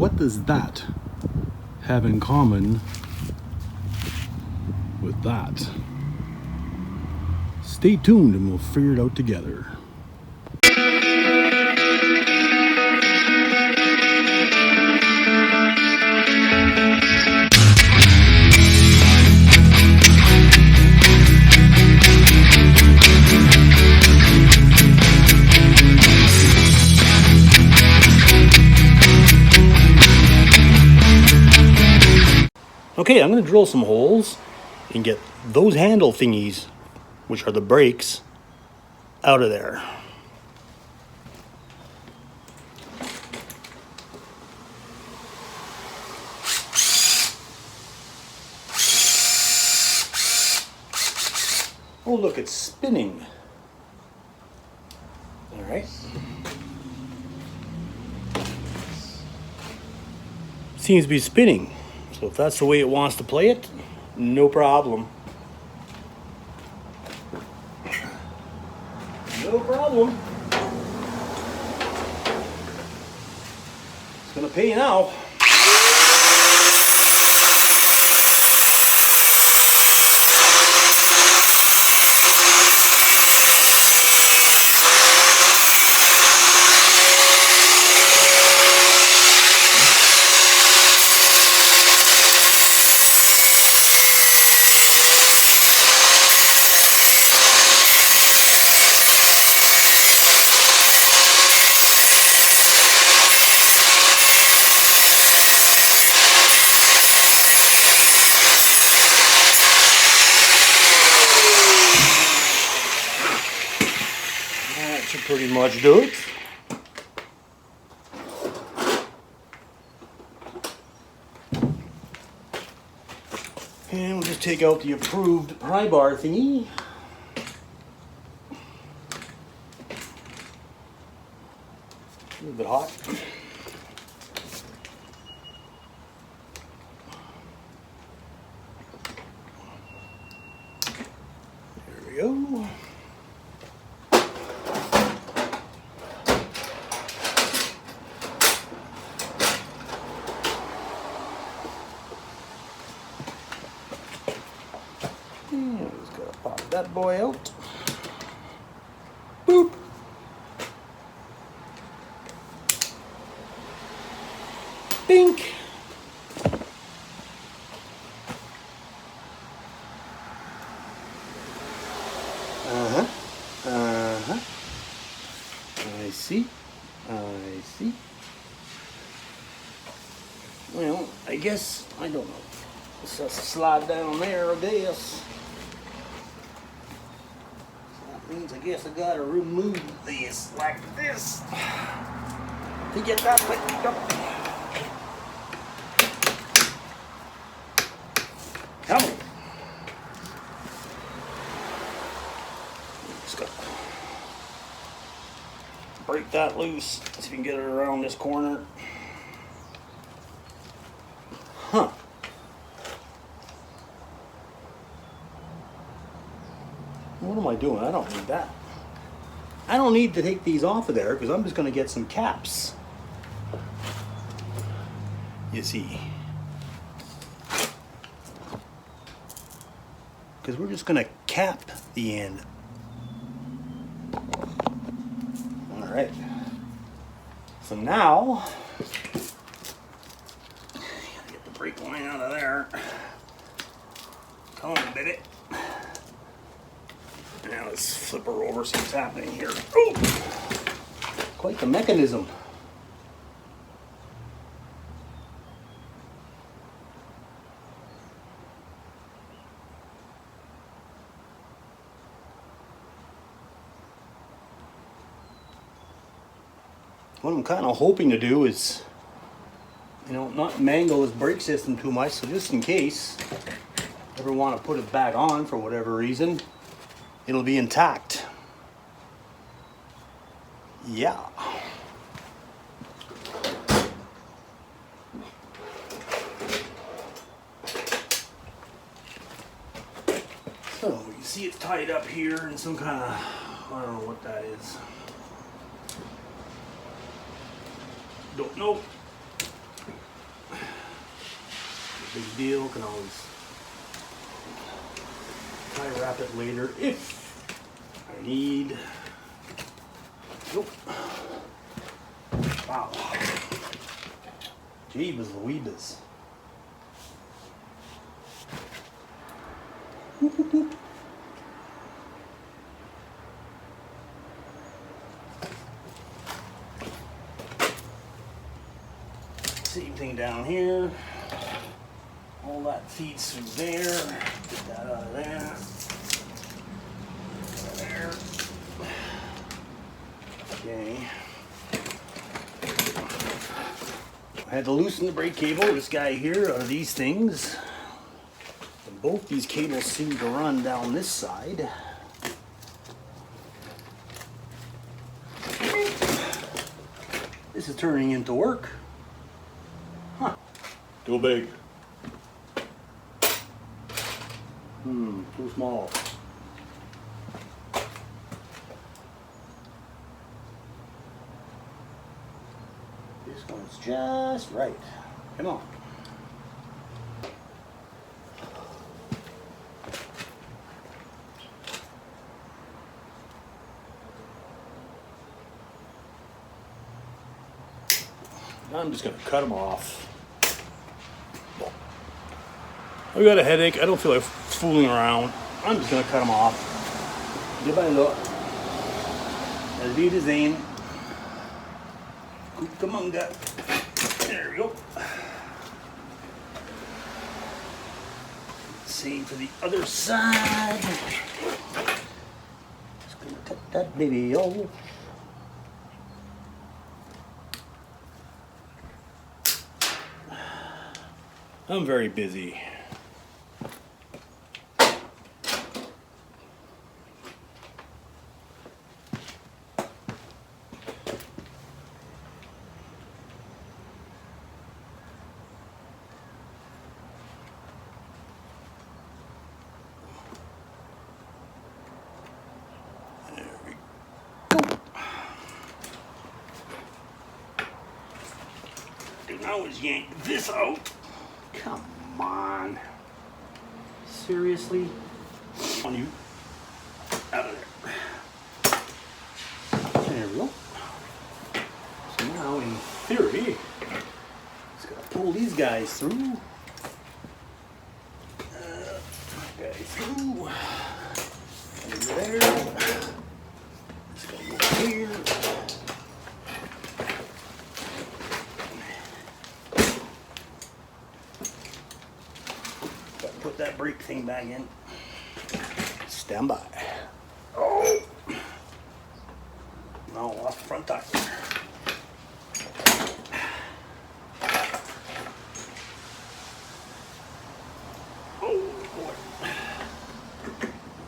What does that have in common with that? Stay tuned and we'll figure it out together. Okay, I'm going to drill some holes and get those handle thingies, which are the brakes, out of there. Oh, look, it's spinning. All right. Seems to be spinning. So if that's the way it wants to play it, no problem. No problem. It's gonna pay now. That should pretty much do it. And we'll just take out the approved pry bar thingy. A little bit hot. There we go. Just gotta pop that boy out. Boop. Bink. Uh-huh. Uh-huh. I see. I see. Well, I guess, I don't know. Let's just slide down there, I guess. That means I guess I gotta remove this like this to get that picked up. Come on. Just gotta break that loose. See if we can get it around this corner. Huh. What am I doing? I don't need that. I don't need to take these off of there because I'm just going to get some caps. You see. Because we're just going to cap the end. Alright. So now, gotta get the brake line out of there. Come on, baby. Now let's flip her over, see what's happening here. Ooh. Quite the mechanism. What I'm kind of hoping to do is, you know, not mangle this brake system too much, so just in case I ever want to put it back on for whatever reason, it'll be intact. Yeah. So you see it's tied up here in some kind of, I don't know what that is. Don't know. big deal. Can always tie wrap it later if I need. Nope. Wow. Jeebus Louiebus. Whoop, whoop, whoop. Same thing down here. All that feeds through there. Get that out of there. There. Okay. I had to loosen the brake cable, this guy here, out of these things. And both these cables seem to run down this side. This is turning into work. Huh. Too big. Too small. This one's just right. Come on. I'm just going to cut them off. I've got a headache. I don't feel like fooling around. I'm just going to cut them off. Give it a look. As be the same. Cucamonga. There we go. Same for the other side. Just going to cut that baby off. I'm very busy. There we go. And now let's yank this out. Come on. Seriously? On you. Out of there. There we go. So now, in theory, just gotta pull these guys through. Guys through. And there. Just gotta go here. Put that brake thing back in. Stand by. Oh! No, off the front tire. Oh boy.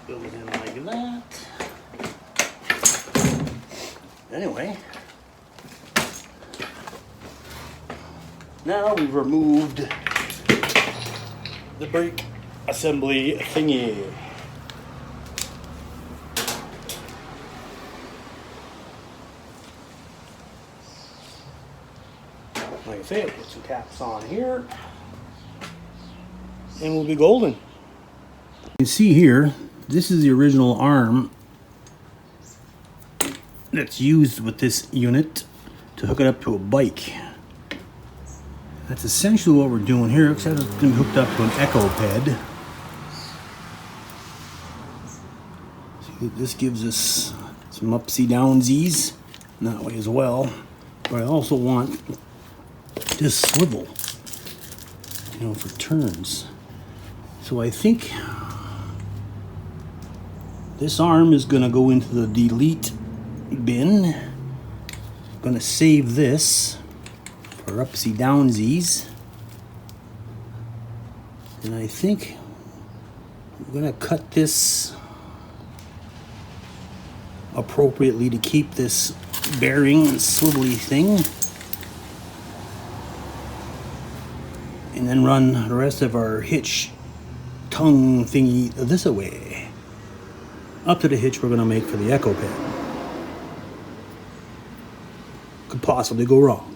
Build it in like that. Anyway. Now we've removed the brake assembly thingy. Like I say, I'll put some caps on here and we'll be golden. You can see here, this is the original arm that's used with this unit to hook it up to a bike. That's essentially what we're doing here, except it's been hooked up to an Ecoped. See, this gives us some upsy downsies in that way as well. But I also want this swivel, you know, for turns. So I think this arm is going to go into the delete bin. I'm going to save this for upsy downsies. And I think I'm going to cut this appropriately to keep this bearing swivelly thing. And then run the rest of our hitch tongue thingy this way. Up to the hitch we're going to make for the Ecoped. Could possibly go wrong.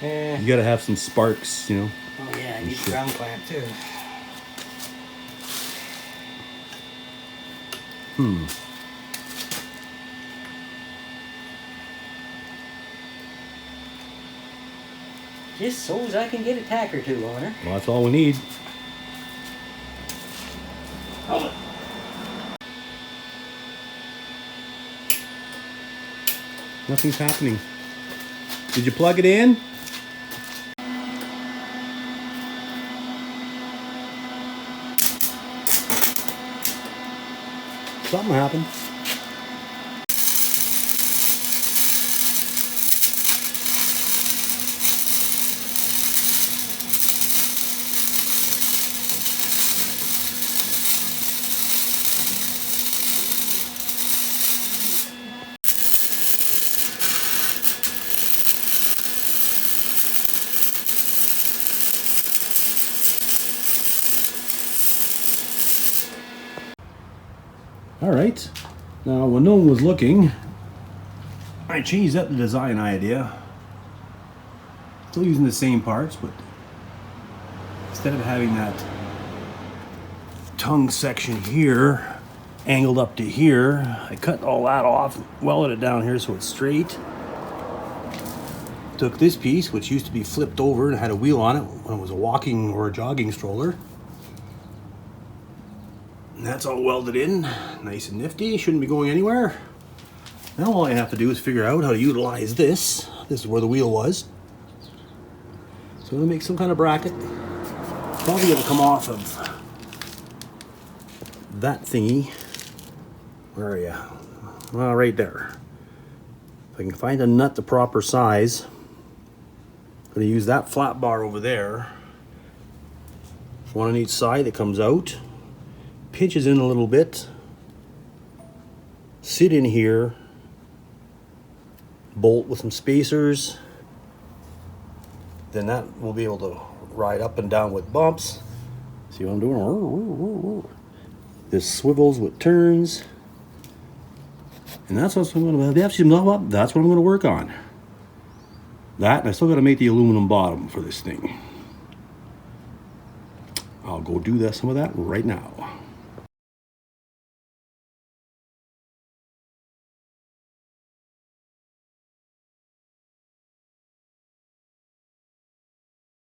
Yeah. You gotta have some sparks, you know. Oh yeah, I need a ground clamp too. Just so as I can get a tack or two on her. Well, that's all we need. Nothing's happening. Did you plug it in? Something happened. All right. Now, when no one was looking, I changed up the design idea. Still using the same parts, but instead of having that tongue section here angled up to here, I cut all that off, welded it down here so it's straight. Took this piece, which used to be flipped over and had a wheel on it when it was a walking or a jogging stroller. And that's all welded in, nice and nifty, shouldn't be going anywhere. Now all I have to do is figure out how to utilize this. This is where the wheel was. So I'm gonna make some kind of bracket. Probably gonna come off of that thingy. Where are you? Well, right there. If I can find a nut the proper size, I'm gonna use that flat bar over there. One on each side that comes out. Pinches in a little bit. Sit in here. Bolt with some spacers. Then that will be able to ride up and down with bumps. See what I'm doing? This swivels with turns. And that's what I'm going to, that's what I'm going to work on. That, and I still got to make the aluminum bottom for this thing. I'll go do that, some of that right now.